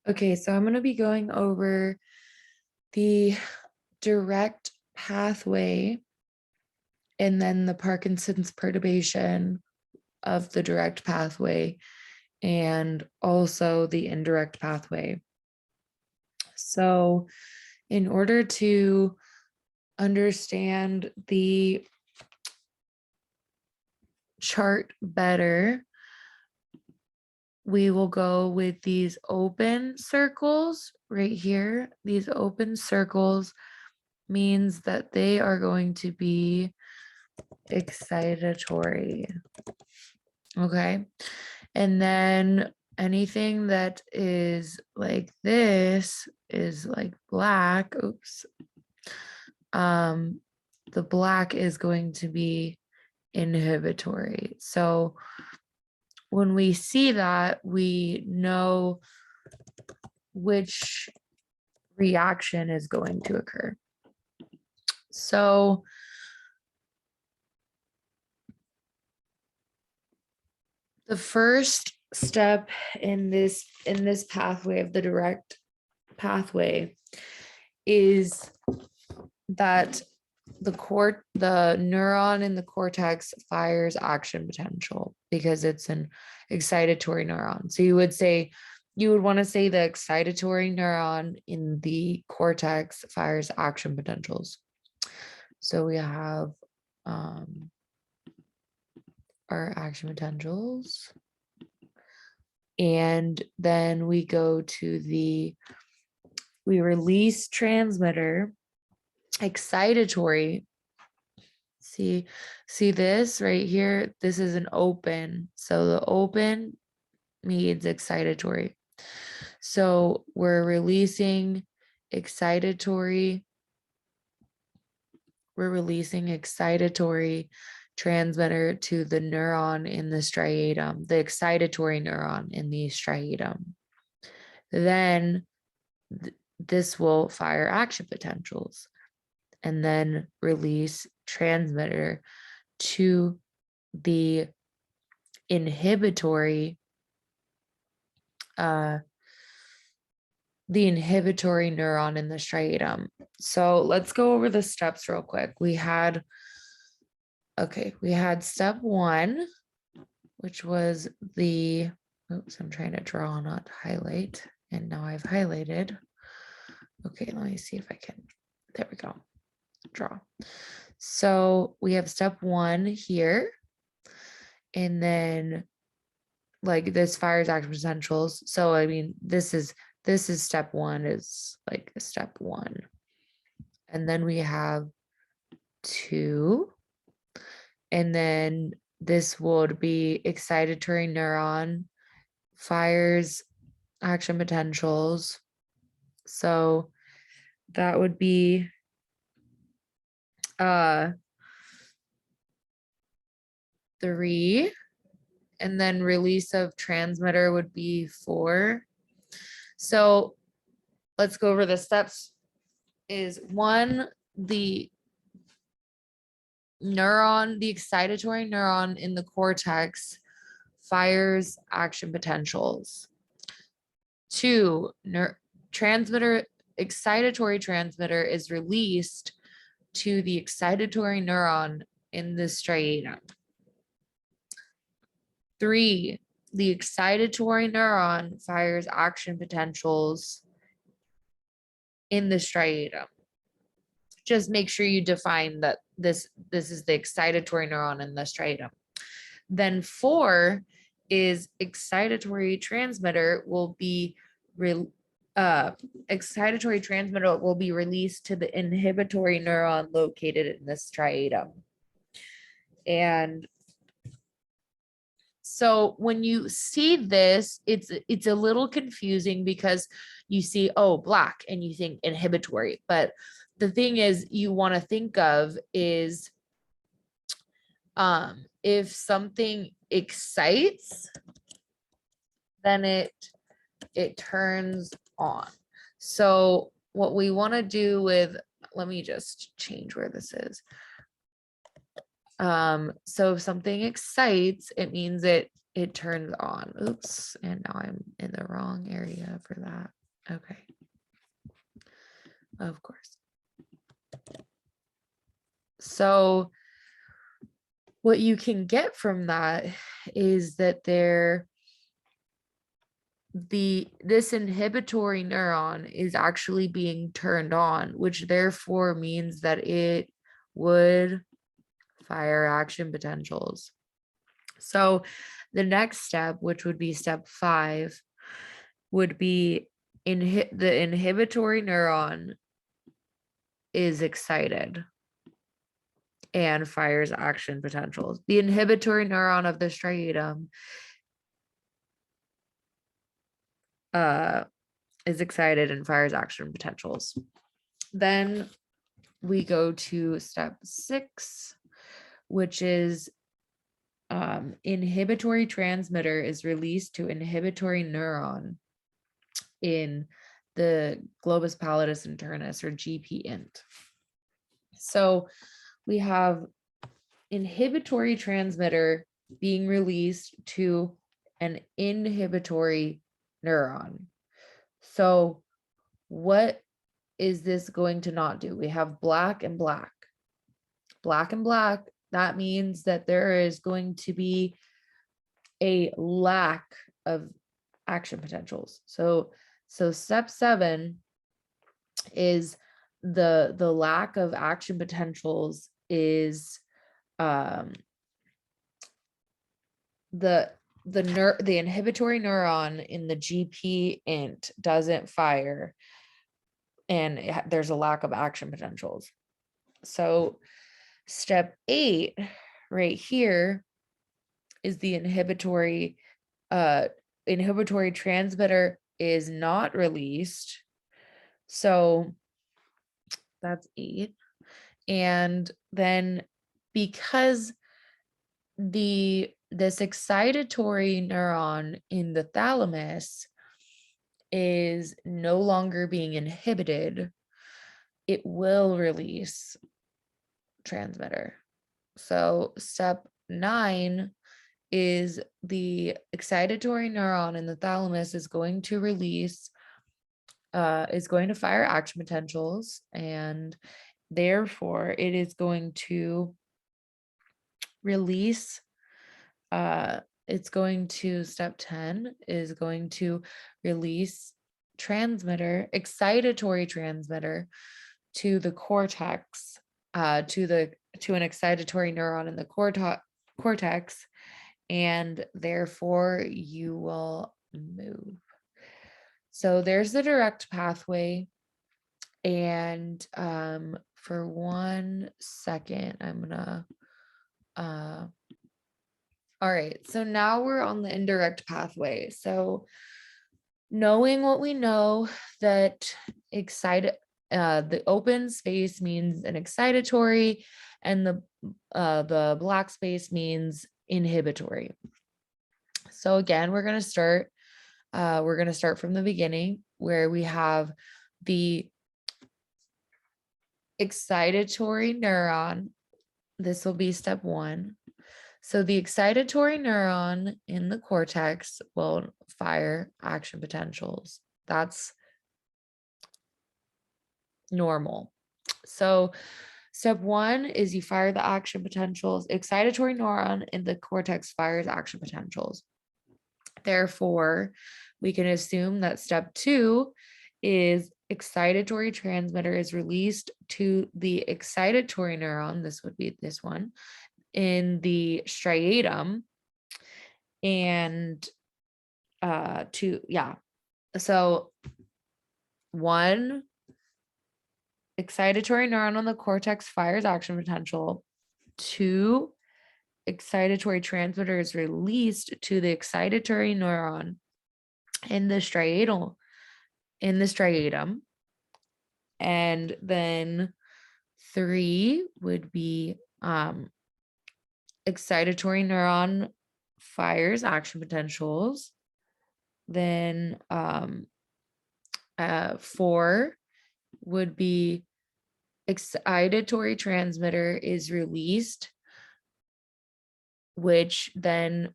Okay, so I'm going to be going over the direct pathway and then the Parkinson's perturbation of the direct pathway and also the indirect pathway. So, in order to understand the chart better, we will go with these open circles right here. These open circles means that they are going to be excitatory. Okay. And then anything that is like this is like black. Oops. The black is going to be inhibitory. So when we see that, we know which reaction is going to occur. So the first step in this pathway of the direct pathway is that the neuron in the cortex fires action potential because it's an excitatory neuron. So you would want to say the excitatory neuron in the cortex fires action potentials. So we have our action potentials. And then we go to we release transmitter, excitatory. See this right here? This is an open. So the open means excitatory. So we're releasing excitatory. We're releasing excitatory transmitter to the neuron in the striatum, the excitatory neuron in the striatum. Then this will fire action potentials and then release transmitter to the inhibitory neuron in the striatum. So let's go over the steps real quick. We had step one, which was I'm trying to draw, not highlight. And now I've highlighted. Okay, let me see if I can. There we go. Draw. So we have step one here. And then like this fires action potentials. So I mean, this is step one, is like step one. And then we have two. And then this would be excitatory neuron fires action potentials. So that would be 3. And then release of transmitter would be 4. So let's go over the steps. Is 1, the excitatory neuron in the cortex fires action potentials. 2, excitatory transmitter is released to the excitatory neuron in the striatum. 3, the excitatory neuron fires action potentials in the striatum. Just make sure you define that this is the excitatory neuron in the striatum. Then 4 is excitatory transmitter will be released to the inhibitory neuron located in the striatum. And so when you see this, it's a little confusing because you see, oh, black, and you think inhibitory. But the thing is, you want to think of is if something excites, then it turns on. So what we want to do with, let me just change where this is. So if something excites, it means it it turns on. Oops, and now I'm in the wrong area for that. Okay. Of course. So what you can get from that is that this inhibitory neuron is actually being turned on, which therefore means that it would fire action potentials. So the next step, which would be step 5, would be the inhibitory neuron is excited and fires action potentials. The inhibitory neuron of the striatum is excited and fires action potentials. Then we go to step 6, which is inhibitory transmitter is released to inhibitory neuron in the globus pallidus internus, or GP-int. So we have inhibitory transmitter being released to an inhibitory neuron. So what is this going to not do? We have black and black. Black and black, that means that there is going to be a lack of action potentials. So step 7 is the lack of action potentials is the inhibitory neuron in the GP-int doesn't fire, and there's a lack of action potentials. So step 8 right here is the inhibitory transmitter is not released. So that's 8. And then because this excitatory neuron in the thalamus is no longer being inhibited, it will release transmitter. So step 9 is the excitatory neuron in the thalamus is going to release, is going to fire action potentials, and therefore it is going to release, it's going to, step 10 is going to release excitatory transmitter to the cortex, to an excitatory neuron in the cortex, and therefore you will move. So there's the direct pathway. And for 1 second, I'm gonna, all right, so now we're on the indirect pathway. So knowing what we know, that the open space means an excitatory, and the black space means inhibitory. So again, we're going to start from the beginning, where we have the excitatory neuron. This will be step 1. So the excitatory neuron in the cortex will fire action potentials. That's normal. So step 1 is you fire the action potentials. Excitatory neuron in the cortex fires action potentials. Therefore, we can assume that step 2 is excitatory transmitter is released to the excitatory neuron. This would be this one in the striatum, and so 1, excitatory neuron on the cortex fires action potential. 2, excitatory transmitter is released to the excitatory neuron in the striatum. And then 3 would be excitatory neuron fires action potentials. Then 4 would be excitatory transmitter is released, which then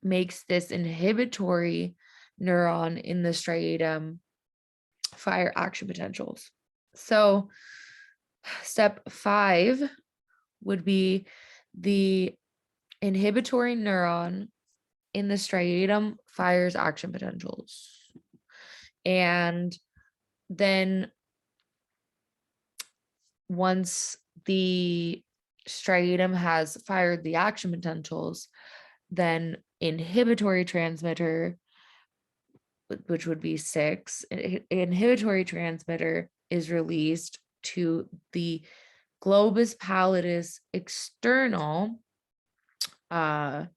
makes this inhibitory neuron in the striatum fire action potentials. So step 5 would be the inhibitory neuron in the striatum fires action potentials. And then once the striatum has fired the action potentials, then inhibitory transmitter, which would be 6, inhibitory transmitter is released to the globus pallidus external, the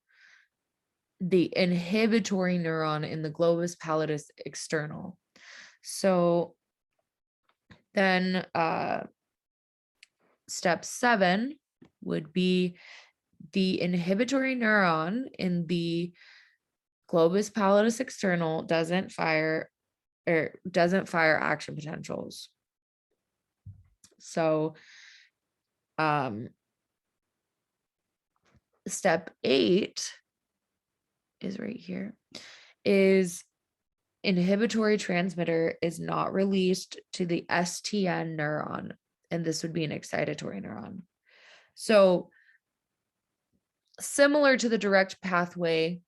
inhibitory neuron in the globus pallidus external. So then step 7 would be the inhibitory neuron in the globus pallidus external doesn't fire action potentials. So step 8 is right here, is inhibitory transmitter is not released to the STN neuron, and this would be an excitatory neuron. So similar to the direct pathway,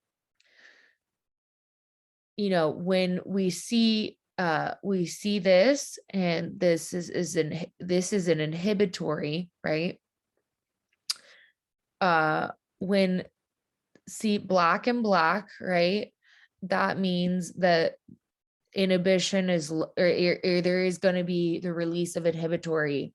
you know, when we see this, and this is an inhibitory, right? When see black and black, right? That means that inhibition is, or there is going to be the release of inhibitory.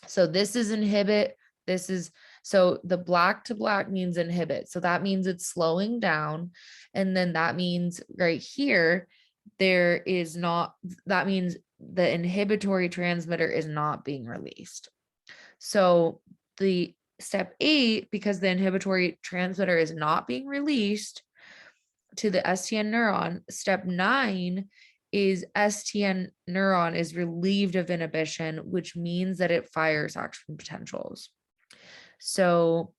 So this is inhibit, this is, so the black to black means inhibit. So that means it's slowing down. And then that means right here, there is not, that means the inhibitory transmitter is not being released. So the step 8, because the inhibitory transmitter is not being released to the STN neuron, step 9 is STN neuron is relieved of inhibition, which means that it fires action potentials. So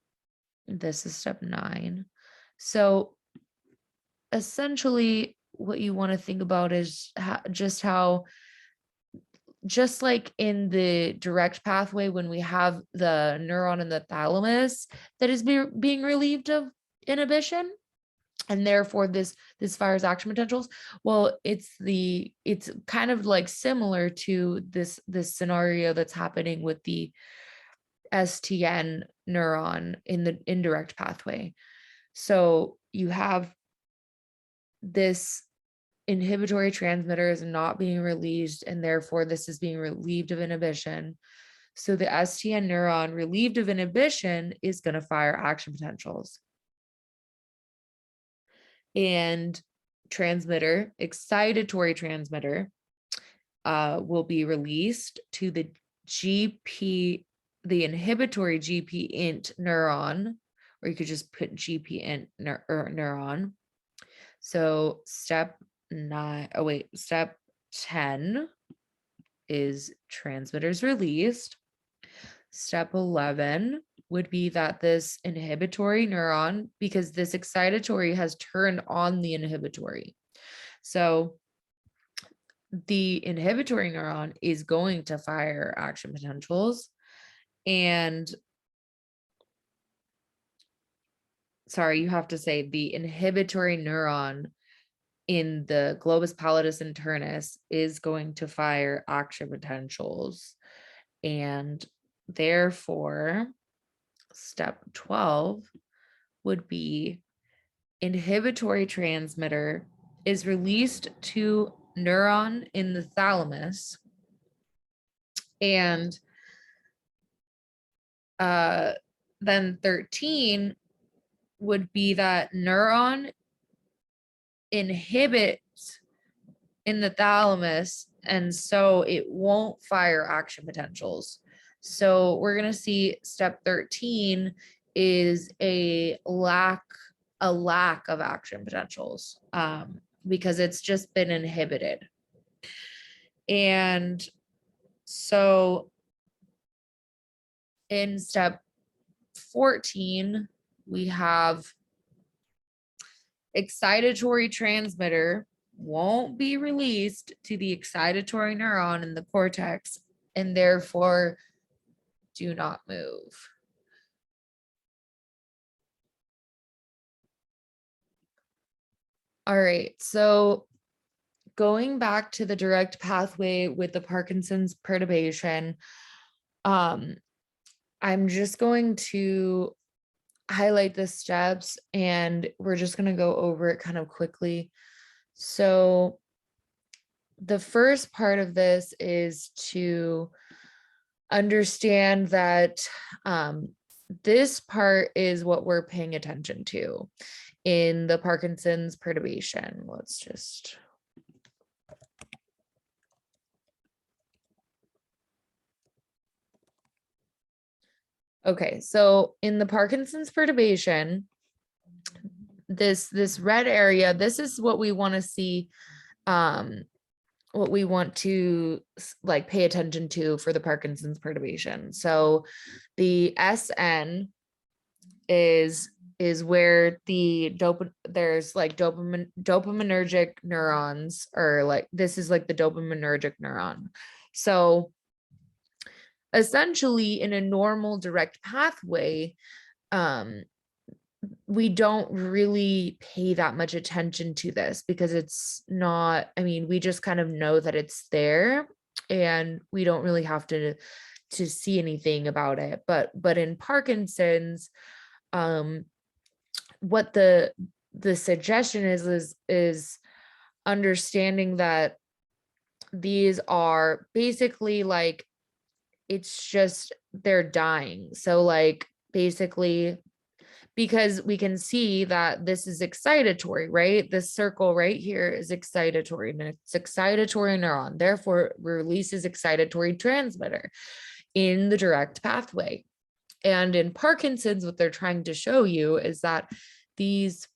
this is step 9. So essentially what you want to think about is how just like in the direct pathway, when we have the neuron in the thalamus that is being relieved of inhibition, and therefore this fires action potentials. Well, it's kind of like similar to this scenario that's happening with the STN neuron in the indirect pathway. So you have this inhibitory transmitter is not being released, and therefore this is being relieved of inhibition. So the STN neuron relieved of inhibition is going to fire action potentials. And transmitter, excitatory transmitter, will be released to the inhibitory GP int neuron, or you could just put GP int neuron. So step 10 is transmitters released. Step 11 would be that this inhibitory neuron, because this excitatory has turned on the inhibitory. So the inhibitory neuron is going to fire action potentials, and sorry, you have to say the inhibitory neuron in the globus pallidus internus is going to fire action potentials, and therefore step 12 would be inhibitory transmitter is released to neuron in the thalamus, and then 13 would be that neuron inhibits in the thalamus, and so it won't fire action potentials. So we're going to see step 13 is a lack of action potentials, because it's just been inhibited. And so in step 14, we have excitatory transmitter won't be released to the excitatory neuron in the cortex, and therefore do not move. All right, so going back to the direct pathway with the Parkinson's perturbation, I'm just going to highlight the steps and we're just going to go over it kind of quickly. So the first part of this is to understand that this part is what we're paying attention to in the Parkinson's perturbation. Let's just. Okay, so in the Parkinson's perturbation, this red area, this is what we want to see, what we want to like pay attention to for the Parkinson's perturbation. So the SN is where the there's like dopaminergic neurons, or like this is like the dopaminergic neuron. So essentially in a normal direct pathway, we don't really pay that much attention to this because it's not, I mean, we just kind of know that it's there and we don't really have to see anything about it. But in Parkinson's, what the suggestion is understanding that these are basically like, it's just they're dying. So like basically, because we can see that this is excitatory, right? This circle right here is excitatory, and it's excitatory neuron, therefore releases excitatory transmitter in the direct pathway. And in Parkinson's, what they're trying to show you is that these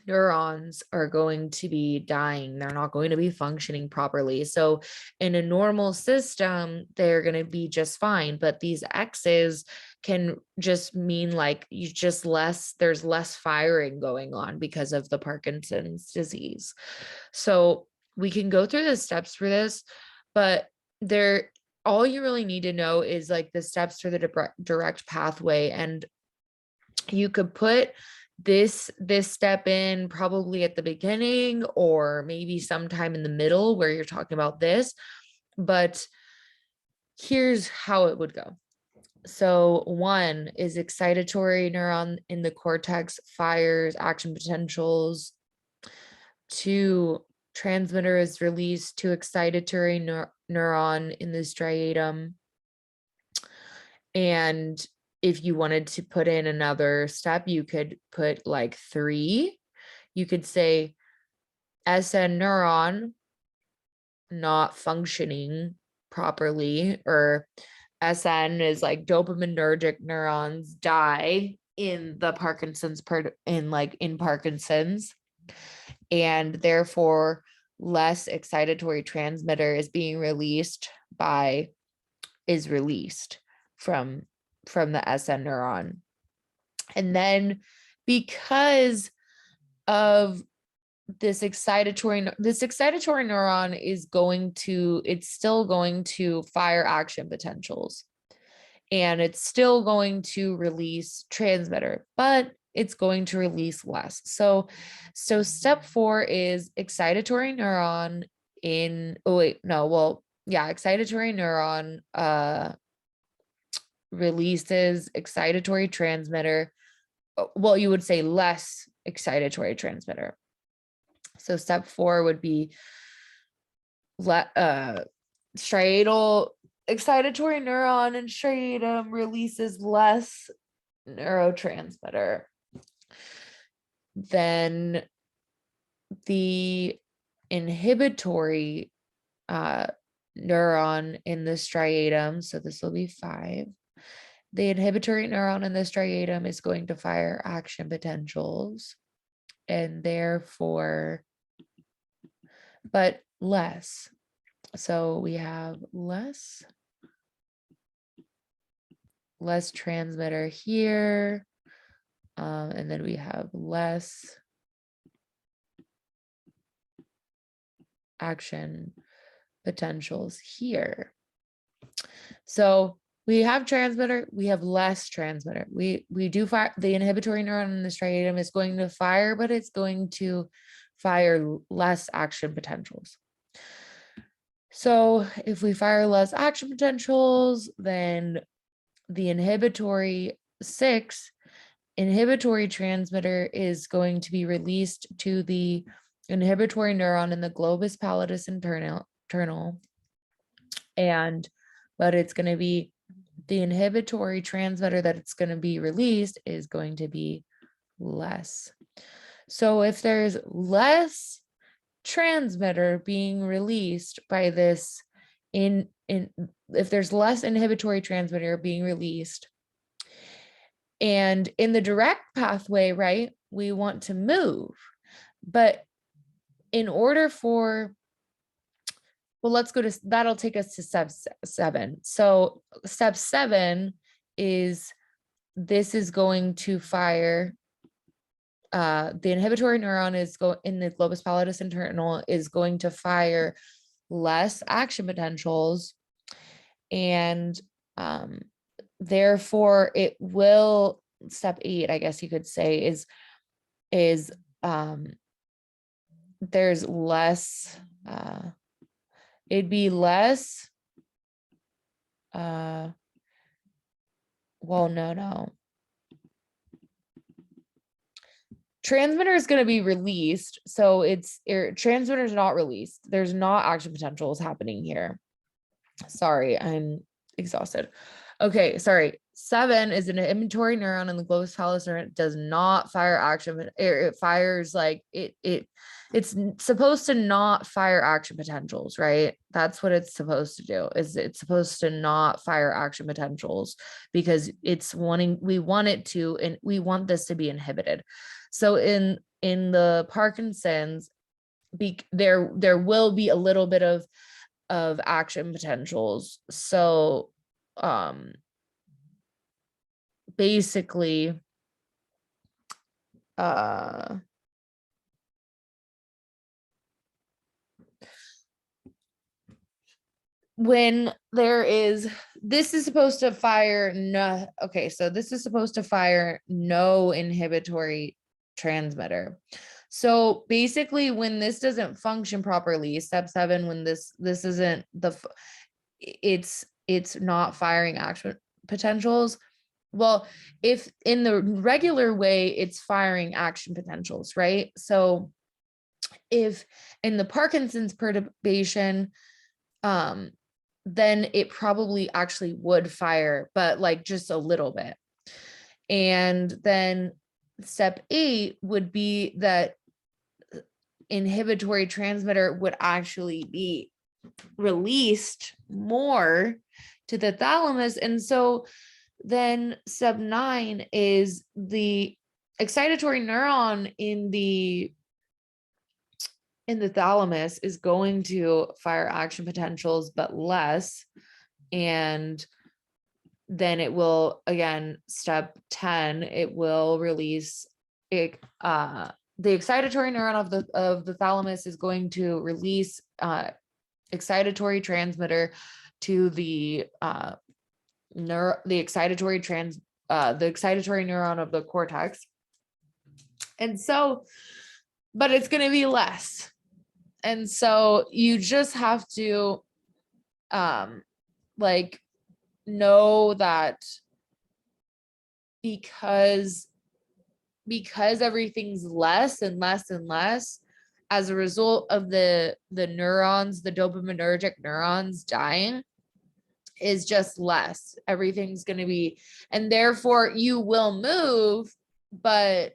neurons are going to be dying. They're not going to be functioning properly. So in a normal system, they're going to be just fine. But these X's can just mean like there's less firing going on because of the Parkinson's disease. So we can go through the steps for this, but all you really need to know is like the steps for the direct pathway. And you could put this step in probably at the beginning or maybe sometime in the middle where you're talking about this, but here's how it would go. So 1 is excitatory neuron in the cortex fires action potentials. 2, transmitter is released to excitatory neuron in the striatum. And if you wanted to put in another step, you could put like 3. You could say SN neuron not functioning properly, or SN is like dopaminergic neurons die in the Parkinson's in Parkinson's, and therefore less excitatory transmitter is released from the SN neuron. And then because of this excitatory neuron it's still going to fire action potentials, and it's still going to release transmitter, but it's going to release less. So step 4 is excitatory neuron excitatory neuron releases excitatory transmitter. Well, you would say less excitatory transmitter. So step 4 would be striatal excitatory neuron in striatum releases less neurotransmitter. Then the inhibitory neuron in the striatum, so this will be 5. The inhibitory neuron in the striatum is going to fire action potentials, and therefore, but less. So we have less transmitter here, and then we have less action potentials here. So we have transmitter, we have less transmitter. We do fire, the inhibitory neuron in the striatum is going to fire, but it's going to fire less action potentials. So if we fire less action potentials, then the inhibitory 6 inhibitory transmitter is going to be released to the inhibitory neuron in the globus pallidus internal, but it's going to be the inhibitory transmitter that it's going to be released is going to be less. So if there's less transmitter being released by this if there's less inhibitory transmitter being released, and in the direct pathway, right, we want to move, but in order for, well, let's go to, that'll take us to step 7. So step 7 is, this is going to fire, the inhibitory neuron is in the globus pallidus internal is going to fire less action potentials, and therefore it will, step 8, I guess you could say, is there's less, it'd be less, well, no. Transmitter is going to be released. So transmitter is not released. There's not action potentials happening here. Sorry, I'm exhausted. Okay, sorry. 7 is an inhibitory neuron in the globus pallidus neuron. It does not fire action. It fires like it's supposed to not fire action potentials, right? That's what it's supposed to do. Is it's supposed to not fire action potentials because we want it to, and we want this to be inhibited. So in the Parkinson's, there will be a little bit of action potentials. So basically when there is, this is supposed to fire no, okay, so this is supposed to fire no inhibitory transmitter. So basically when this doesn't function properly, step 7, when this isn't it's not firing action potentials. Well, if in the regular way, it's firing action potentials, right? So if in the Parkinson's perturbation, then it probably actually would fire, but like just a little bit. And then step 8 would be that inhibitory transmitter would actually be released more to the thalamus. And so then step 9 is the excitatory neuron in the thalamus is going to fire action potentials, but less. And then it will, again, step 10, it will release it, the excitatory neuron of the thalamus is going to release excitatory transmitter to the excitatory neuron of the cortex. And so, but it's going to be less. And so you just have to like know that because everything's less and less and less as a result of the neurons, the dopaminergic neurons dying, is just less. Everything's going to be, and therefore you will move, but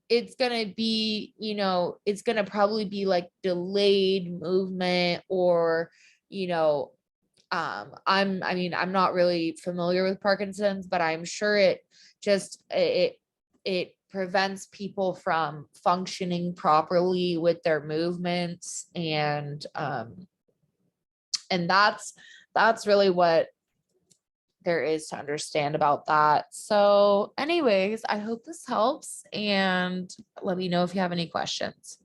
it's going to be, it's going to probably be like delayed movement, or, I'm not really familiar with Parkinson's, but I'm sure it prevents people from functioning properly with their movements. And that's really what there is to understand about that. So anyways, I hope this helps, and let me know if you have any questions.